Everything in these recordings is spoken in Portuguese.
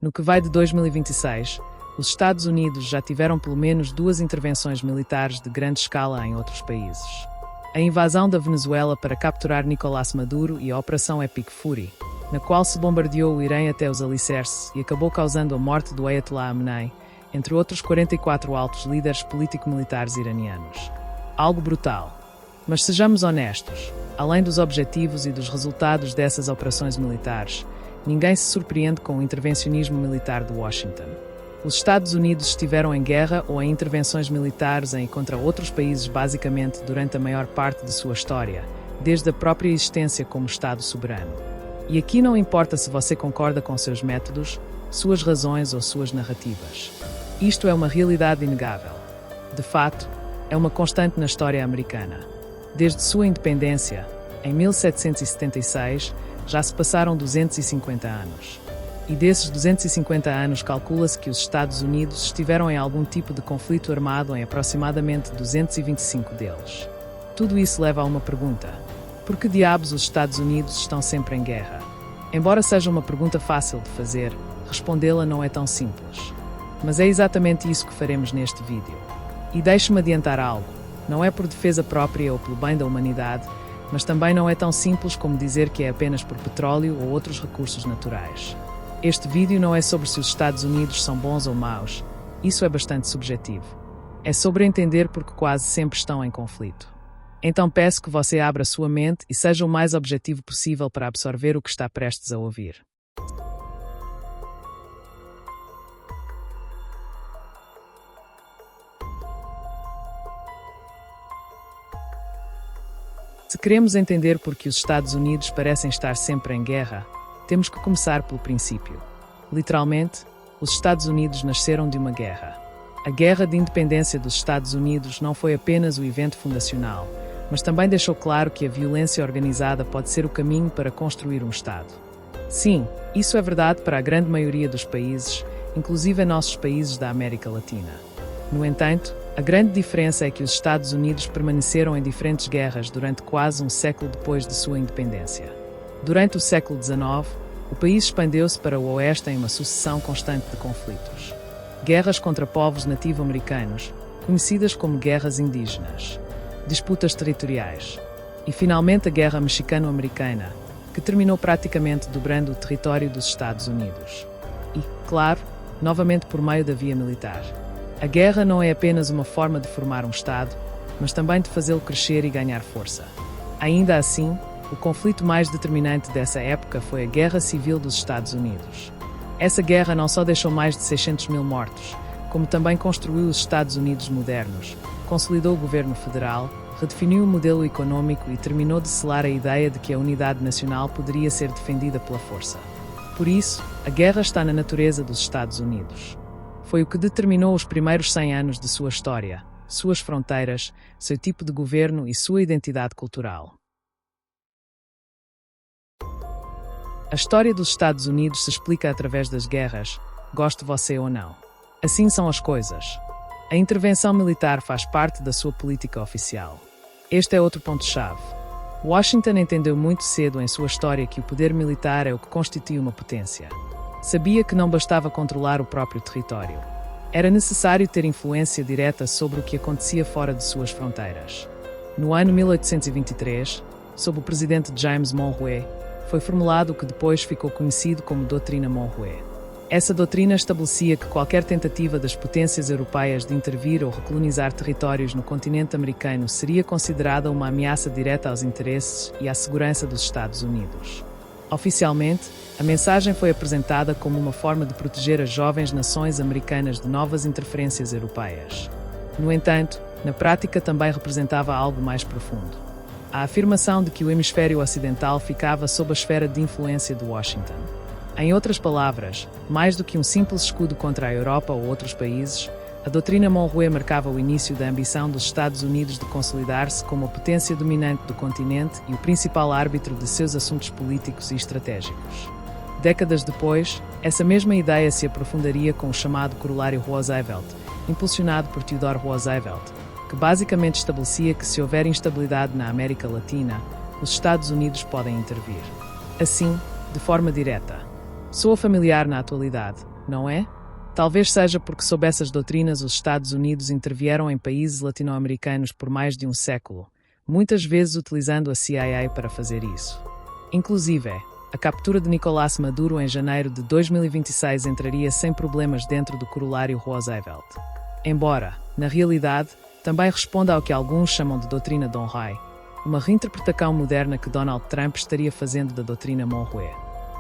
No que vai de 2026, os Estados Unidos já tiveram pelo menos 2 intervenções militares de grande escala em outros países. A invasão da Venezuela para capturar Nicolás Maduro e a Operação Epic Fury, na qual se bombardeou o Irã até os alicerces e acabou causando a morte do Ayatollah Khamenei, entre outros 44 altos líderes político-militares iranianos. Algo brutal. Mas sejamos honestos, além dos objetivos e dos resultados dessas operações militares, ninguém se surpreende com o intervencionismo militar de Washington. Os Estados Unidos estiveram em guerra ou em intervenções militares em contra outros países basicamente durante a maior parte de sua história, desde a própria existência como Estado soberano. E aqui não importa se você concorda com seus métodos, suas razões ou suas narrativas. Isto é uma realidade inegável. De fato, é uma constante na história americana. Desde sua independência, em 1776, já se passaram 250 anos. E desses 250 anos calcula-se que os Estados Unidos estiveram em algum tipo de conflito armado em aproximadamente 225 deles. Tudo isso leva a uma pergunta. Por que diabos os Estados Unidos estão sempre em guerra? Embora seja uma pergunta fácil de fazer, respondê-la não é tão simples. Mas é exatamente isso que faremos neste vídeo. E deixe-me adiantar algo. Não é por defesa própria ou pelo bem da humanidade, mas também não é tão simples como dizer que é apenas por petróleo ou outros recursos naturais. Este vídeo não é sobre se os Estados Unidos são bons ou maus. Isso é bastante subjetivo. É sobre entender porque quase sempre estão em conflito. Então peço que você abra sua mente e seja o mais objetivo possível para absorver o que está prestes a ouvir. Se queremos entender por que os Estados Unidos parecem estar sempre em guerra, temos que começar pelo princípio. Literalmente, os Estados Unidos nasceram de uma guerra. A Guerra de Independência dos Estados Unidos não foi apenas o evento fundacional, mas também deixou claro que a violência organizada pode ser o caminho para construir um Estado. Sim, isso é verdade para a grande maioria dos países, inclusive em nossos países da América Latina. No entanto, a grande diferença é que os Estados Unidos permaneceram em diferentes guerras durante quase um século depois de sua independência. Durante o século XIX, o país expandeu-se para o oeste em uma sucessão constante de conflitos. Guerras contra povos nativo-americanos, conhecidas como guerras indígenas, disputas territoriais, e finalmente a Guerra Mexicano-Americana, que terminou praticamente dobrando o território dos Estados Unidos. E, claro, novamente por meio da via militar. A guerra não é apenas uma forma de formar um Estado, mas também de fazê-lo crescer e ganhar força. Ainda assim, o conflito mais determinante dessa época foi a Guerra Civil dos Estados Unidos. Essa guerra não só deixou mais de 600 mil mortos, como também construiu os Estados Unidos modernos, consolidou o governo federal, redefiniu o modelo econômico e terminou de selar a ideia de que a unidade nacional poderia ser defendida pela força. Por isso, a guerra está na natureza dos Estados Unidos. Foi o que determinou os primeiros 100 anos de sua história, suas fronteiras, seu tipo de governo e sua identidade cultural. A história dos Estados Unidos se explica através das guerras, goste você ou não. Assim são as coisas. A intervenção militar faz parte da sua política oficial. Este é outro ponto-chave. Washington entendeu muito cedo em sua história que o poder militar é o que constitui uma potência. Sabia que não bastava controlar o próprio território. Era necessário ter influência direta sobre o que acontecia fora de suas fronteiras. No ano 1823, sob o presidente James Monroe, foi formulado o que depois ficou conhecido como Doutrina Monroe. Essa doutrina estabelecia que qualquer tentativa das potências europeias de intervir ou recolonizar territórios no continente americano seria considerada uma ameaça direta aos interesses e à segurança dos Estados Unidos. Oficialmente, a mensagem foi apresentada como uma forma de proteger as jovens nações americanas de novas interferências europeias. No entanto, na prática também representava algo mais profundo. A afirmação de que o hemisfério ocidental ficava sob a esfera de influência de Washington. Em outras palavras, mais do que um simples escudo contra a Europa ou outros países, a doutrina Monroe marcava o início da ambição dos Estados Unidos de consolidar-se como a potência dominante do continente e o principal árbitro de seus assuntos políticos e estratégicos. Décadas depois, essa mesma ideia se aprofundaria com o chamado Corolário Roosevelt, impulsionado por Theodore Roosevelt, que basicamente estabelecia que se houver instabilidade na América Latina, os Estados Unidos podem intervir. Assim, de forma direta. Soa familiar na atualidade, não é? Talvez seja porque, sob essas doutrinas, os Estados Unidos intervieram em países latino-americanos por mais de um século, muitas vezes utilizando a CIA para fazer isso. Inclusive, a captura de Nicolás Maduro em janeiro de 2026 entraria sem problemas dentro do corolário Roosevelt. Embora, na realidade, também responda ao que alguns chamam de doutrina Donroy, uma reinterpretação moderna que Donald Trump estaria fazendo da doutrina Monroe.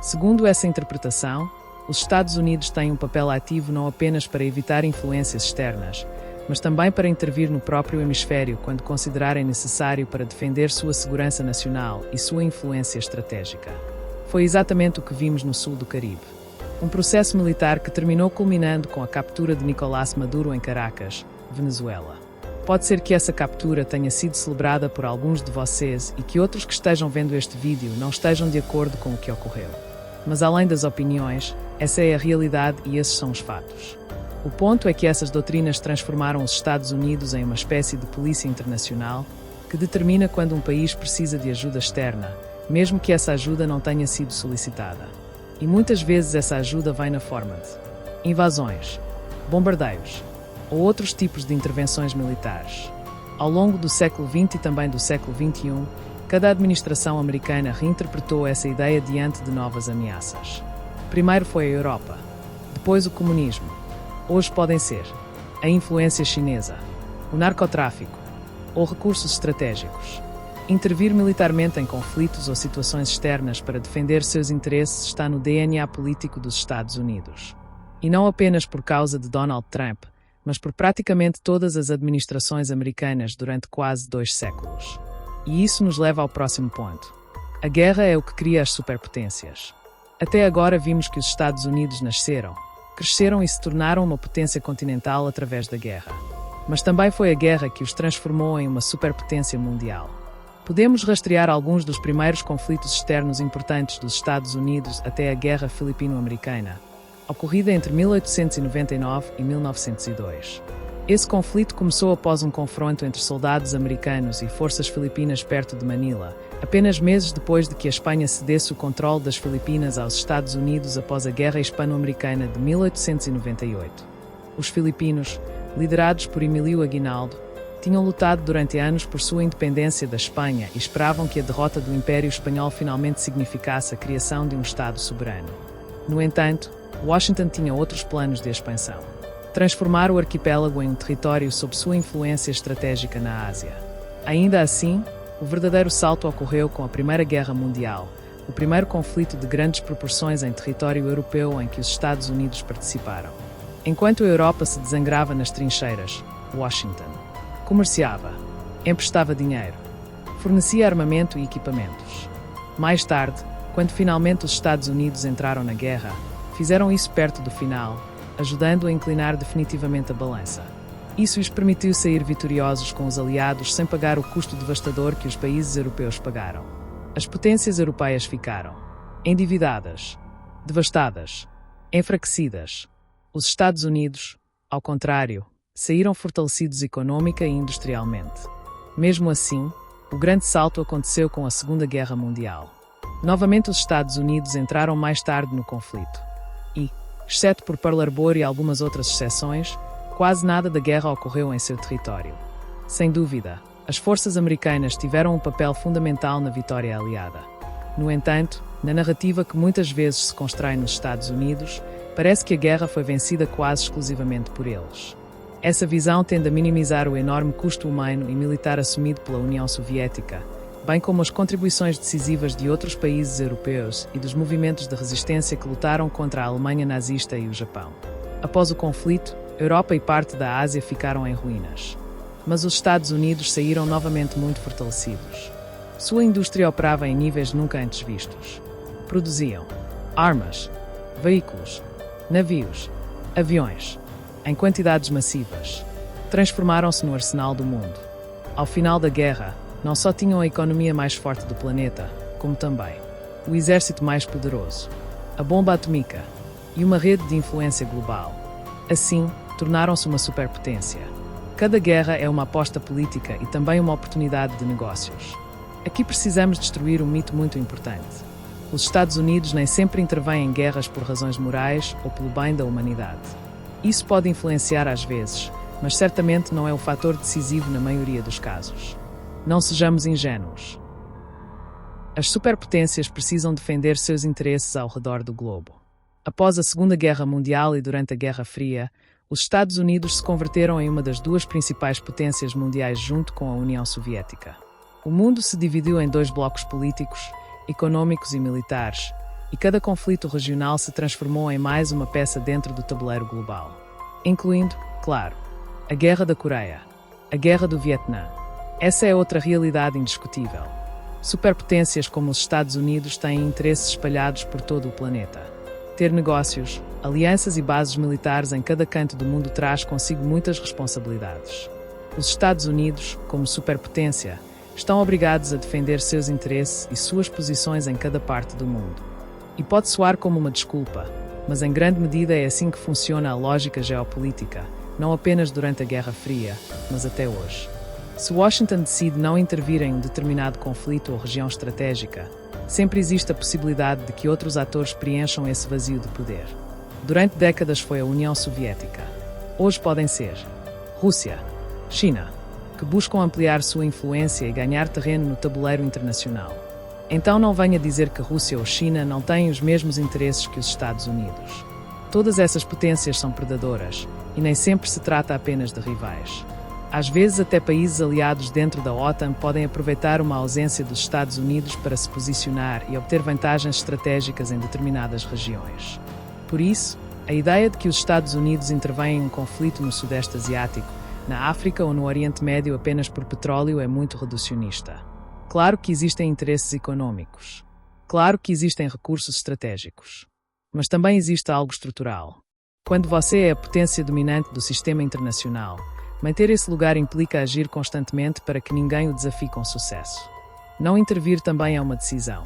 Segundo essa interpretação, os Estados Unidos têm um papel ativo não apenas para evitar influências externas, mas também para intervir no próprio hemisfério quando considerarem necessário para defender sua segurança nacional e sua influência estratégica. Foi exatamente o que vimos no sul do Caribe. Um processo militar que terminou culminando com a captura de Nicolás Maduro em Caracas, Venezuela. Pode ser que essa captura tenha sido celebrada por alguns de vocês e que outros que estejam vendo este vídeo não estejam de acordo com o que ocorreu. Mas além das opiniões, essa é a realidade e esses são os fatos. O ponto é que essas doutrinas transformaram os Estados Unidos em uma espécie de polícia internacional que determina quando um país precisa de ajuda externa, mesmo que essa ajuda não tenha sido solicitada. E muitas vezes essa ajuda vem na forma de invasões, bombardeios ou outros tipos de intervenções militares. Ao longo do século XX e também do século XXI, cada administração americana reinterpretou essa ideia diante de novas ameaças. Primeiro foi a Europa, depois o comunismo. Hoje podem ser a influência chinesa, o narcotráfico ou recursos estratégicos. Intervir militarmente em conflitos ou situações externas para defender seus interesses está no DNA político dos Estados Unidos. E não apenas por causa de Donald Trump, mas por praticamente todas as administrações americanas durante quase 2 séculos. E isso nos leva ao próximo ponto. A guerra é o que cria as superpotências. Até agora vimos que os Estados Unidos nasceram, cresceram e se tornaram uma potência continental através da guerra. Mas também foi a guerra que os transformou em uma superpotência mundial. Podemos rastrear alguns dos primeiros conflitos externos importantes dos Estados Unidos até a Guerra Filipino-Americana, ocorrida entre 1899 e 1902. Esse conflito começou após um confronto entre soldados americanos e forças filipinas perto de Manila, apenas meses depois de que a Espanha cedesse o controle das Filipinas aos Estados Unidos após a Guerra Hispano-Americana de 1898. Os filipinos, liderados por Emilio Aguinaldo, tinham lutado durante anos por sua independência da Espanha e esperavam que a derrota do Império Espanhol finalmente significasse a criação de um Estado soberano. No entanto, Washington tinha outros planos de expansão. Transformar o arquipélago em um território sob sua influência estratégica na Ásia. Ainda assim, o verdadeiro salto ocorreu com a Primeira Guerra Mundial, o primeiro conflito de grandes proporções em território europeu em que os Estados Unidos participaram. Enquanto a Europa se desangrava nas trincheiras, Washington comerciava, emprestava dinheiro, fornecia armamento e equipamentos. Mais tarde, quando finalmente os Estados Unidos entraram na guerra, fizeram isso perto do final, ajudando a inclinar definitivamente a balança. Isso lhes permitiu sair vitoriosos com os aliados sem pagar o custo devastador que os países europeus pagaram. As potências europeias ficaram endividadas, devastadas, enfraquecidas. Os Estados Unidos, ao contrário, saíram fortalecidos econômica e industrialmente. Mesmo assim, o grande salto aconteceu com a Segunda Guerra Mundial. Novamente os Estados Unidos entraram mais tarde no conflito. E, exceto por Pearl Harbor e algumas outras exceções, quase nada da guerra ocorreu em seu território. Sem dúvida, as forças americanas tiveram um papel fundamental na vitória aliada. No entanto, na narrativa que muitas vezes se constrói nos Estados Unidos, parece que a guerra foi vencida quase exclusivamente por eles. Essa visão tende a minimizar o enorme custo humano e militar assumido pela União Soviética, bem como as contribuições decisivas de outros países europeus e dos movimentos de resistência que lutaram contra a Alemanha nazista e o Japão. Após o conflito, a Europa e parte da Ásia ficaram em ruínas. Mas os Estados Unidos saíram novamente muito fortalecidos. Sua indústria operava em níveis nunca antes vistos. Produziam armas, veículos, navios, aviões, em quantidades massivas. Transformaram-se no arsenal do mundo. Ao final da guerra, não só tinham a economia mais forte do planeta, como também o exército mais poderoso, a bomba atômica e uma rede de influência global. Assim, tornaram-se uma superpotência. Cada guerra é uma aposta política e também uma oportunidade de negócios. Aqui precisamos destruir um mito muito importante. Os Estados Unidos nem sempre intervêm em guerras por razões morais ou pelo bem da humanidade. Isso pode influenciar às vezes, mas certamente não é o fator decisivo na maioria dos casos. Não sejamos ingênuos. As superpotências precisam defender seus interesses ao redor do globo. Após a Segunda Guerra Mundial e durante a Guerra Fria, os Estados Unidos se converteram em uma das duas principais potências mundiais junto com a União Soviética. O mundo se dividiu em dois blocos políticos, econômicos e militares, e cada conflito regional se transformou em mais uma peça dentro do tabuleiro global, incluindo, claro, a Guerra da Coreia, a Guerra do Vietnã. Essa é outra realidade indiscutível. Superpotências como os Estados Unidos têm interesses espalhados por todo o planeta. Ter negócios, alianças e bases militares em cada canto do mundo traz consigo muitas responsabilidades. Os Estados Unidos, como superpotência, estão obrigados a defender seus interesses e suas posições em cada parte do mundo. E pode soar como uma desculpa, mas em grande medida é assim que funciona a lógica geopolítica, não apenas durante a Guerra Fria, mas até hoje. Se Washington decide não intervir em um determinado conflito ou região estratégica, sempre existe a possibilidade de que outros atores preencham esse vazio de poder. Durante décadas foi a União Soviética. Hoje podem ser Rússia, China, que buscam ampliar sua influência e ganhar terreno no tabuleiro internacional. Então não venha dizer que Rússia ou China não têm os mesmos interesses que os Estados Unidos. Todas essas potências são predadoras, e nem sempre se trata apenas de rivais. Às vezes até países aliados dentro da OTAN podem aproveitar uma ausência dos Estados Unidos para se posicionar e obter vantagens estratégicas em determinadas regiões. Por isso, a ideia de que os Estados Unidos intervêm em um conflito no Sudeste Asiático, na África ou no Oriente Médio apenas por petróleo é muito reducionista. Claro que existem interesses econômicos. Claro que existem recursos estratégicos. Mas também existe algo estrutural. Quando você é a potência dominante do sistema internacional, manter esse lugar implica agir constantemente para que ninguém o desafie com sucesso. Não intervir também é uma decisão.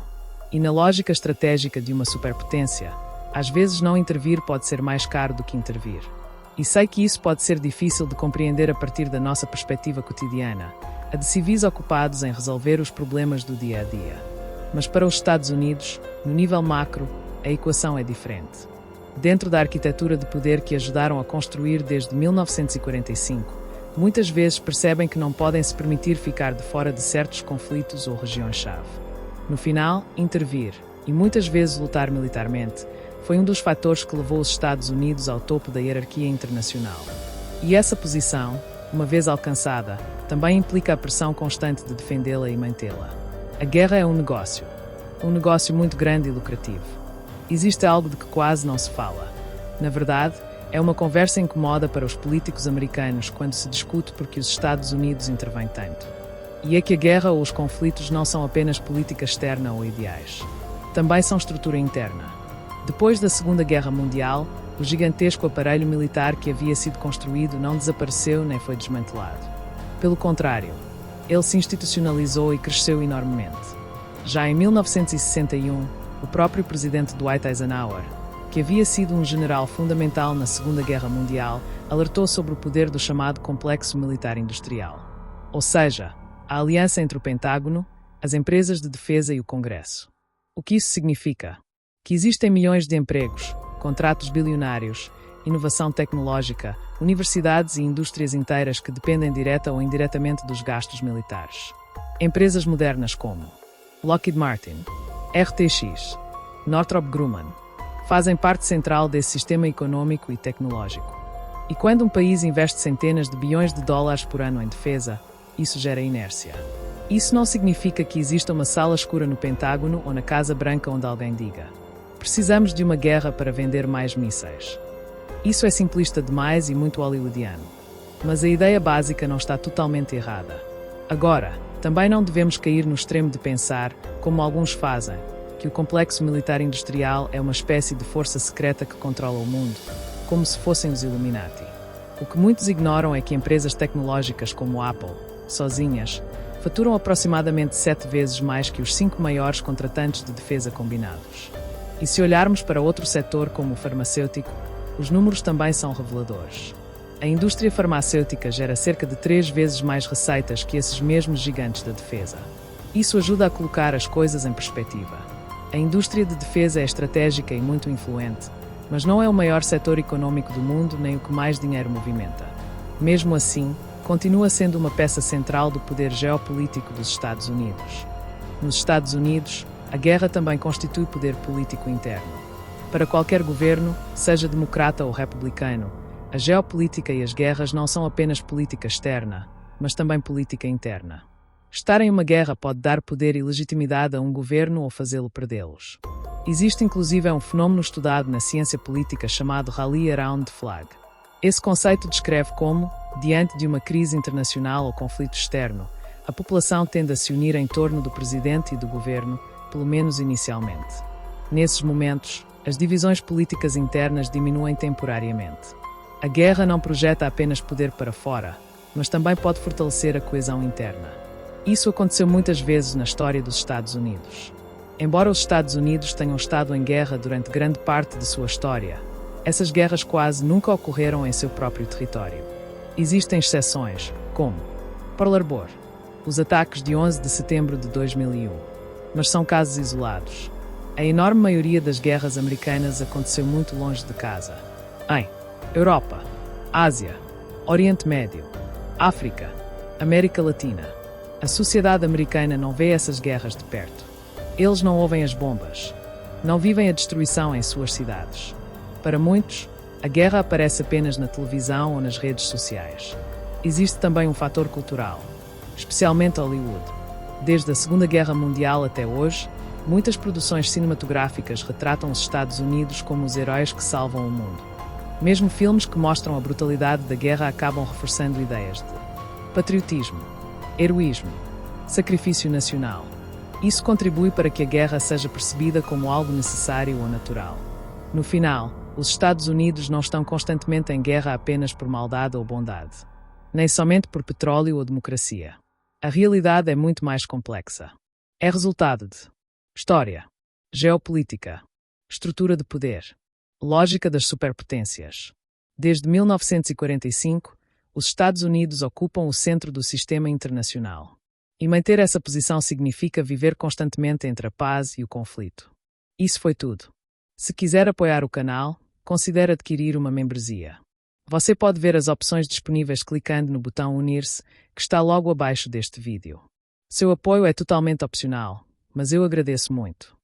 E na lógica estratégica de uma superpotência, às vezes não intervir pode ser mais caro do que intervir. E sei que isso pode ser difícil de compreender a partir da nossa perspectiva cotidiana, a de civis ocupados em resolver os problemas do dia a dia. Mas para os Estados Unidos, no nível macro, a equação é diferente. Dentro da arquitetura de poder que ajudaram a construir desde 1945, muitas vezes percebem que não podem se permitir ficar de fora de certos conflitos ou regiões-chave. No final, intervir, e muitas vezes lutar militarmente, foi um dos fatores que levou os Estados Unidos ao topo da hierarquia internacional. E essa posição, uma vez alcançada, também implica a pressão constante de defendê-la e mantê-la. A guerra é um negócio muito grande e lucrativo. Existe algo de que quase não se fala. Na verdade, é uma conversa incômoda para os políticos americanos quando se discute porque os Estados Unidos intervêm tanto. E é que a guerra ou os conflitos não são apenas política externa ou ideais. Também são estrutura interna. Depois da Segunda Guerra Mundial, o gigantesco aparelho militar que havia sido construído não desapareceu nem foi desmantelado. Pelo contrário, ele se institucionalizou e cresceu enormemente. Já em 1961, o próprio presidente Dwight Eisenhower, que havia sido um general fundamental na Segunda Guerra Mundial, alertou sobre o poder do chamado complexo militar industrial. Ou seja, a aliança entre o Pentágono, as empresas de defesa e o Congresso. O que isso significa? Que existem milhões de empregos, contratos bilionários, inovação tecnológica, universidades e indústrias inteiras que dependem direta ou indiretamente dos gastos militares. Empresas modernas como Lockheed Martin, RTX, Northrop Grumman, fazem parte central desse sistema econômico e tecnológico. E quando um país investe centenas de bilhões de dólares por ano em defesa, isso gera inércia. Isso não significa que exista uma sala escura no Pentágono ou na Casa Branca onde alguém diga: precisamos de uma guerra para vender mais mísseis. Isso é simplista demais e muito hollywoodiano. Mas a ideia básica não está totalmente errada. Agora, também não devemos cair no extremo de pensar, como alguns fazem, que o complexo militar industrial é uma espécie de força secreta que controla o mundo, como se fossem os Illuminati. O que muitos ignoram é que empresas tecnológicas como a Apple, sozinhas, faturam aproximadamente 7 vezes mais que os 5 maiores contratantes de defesa combinados. E se olharmos para outro setor como o farmacêutico, os números também são reveladores. A indústria farmacêutica gera cerca de 3 vezes mais receitas que esses mesmos gigantes da defesa. Isso ajuda a colocar as coisas em perspectiva. A indústria de defesa é estratégica e muito influente, mas não é o maior setor econômico do mundo nem o que mais dinheiro movimenta. Mesmo assim, continua sendo uma peça central do poder geopolítico dos Estados Unidos. Nos Estados Unidos, a guerra também constitui poder político interno. Para qualquer governo, seja democrata ou republicano, a geopolítica e as guerras não são apenas política externa, mas também política interna. Estar em uma guerra pode dar poder e legitimidade a um governo ou fazê-lo perdê-los. Existe inclusive um fenómeno estudado na ciência política chamado Rally Around the Flag. Esse conceito descreve como, diante de uma crise internacional ou conflito externo, a população tende a se unir em torno do presidente e do governo, pelo menos inicialmente. Nesses momentos, as divisões políticas internas diminuem temporariamente. A guerra não projeta apenas poder para fora, mas também pode fortalecer a coesão interna. Isso aconteceu muitas vezes na história dos Estados Unidos. Embora os Estados Unidos tenham estado em guerra durante grande parte de sua história, essas guerras quase nunca ocorreram em seu próprio território. Existem exceções, como Pearl Harbor, os ataques de 11 de setembro de 2001, mas são casos isolados. A enorme maioria das guerras americanas aconteceu muito longe de casa. Em Europa, Ásia, Oriente Médio, África, América Latina. A sociedade americana não vê essas guerras de perto. Eles não ouvem as bombas. Não vivem a destruição em suas cidades. Para muitos, a guerra aparece apenas na televisão ou nas redes sociais. Existe também um fator cultural, especialmente Hollywood. Desde a Segunda Guerra Mundial até hoje, muitas produções cinematográficas retratam os Estados Unidos como os heróis que salvam o mundo. Mesmo filmes que mostram a brutalidade da guerra acabam reforçando ideias de patriotismo, heroísmo, sacrifício nacional. Isso contribui para que a guerra seja percebida como algo necessário ou natural. No final, os Estados Unidos não estão constantemente em guerra apenas por maldade ou bondade, nem somente por petróleo ou democracia. A realidade é muito mais complexa. É resultado de história, geopolítica, estrutura de poder, lógica das superpotências. Desde 1945, os Estados Unidos ocupam o centro do sistema internacional. E manter essa posição significa viver constantemente entre a paz e o conflito. Isso foi tudo. Se quiser apoiar o canal, considere adquirir uma membresia. Você pode ver as opções disponíveis clicando no botão Unir-se, que está logo abaixo deste vídeo. Seu apoio é totalmente opcional, mas eu agradeço muito.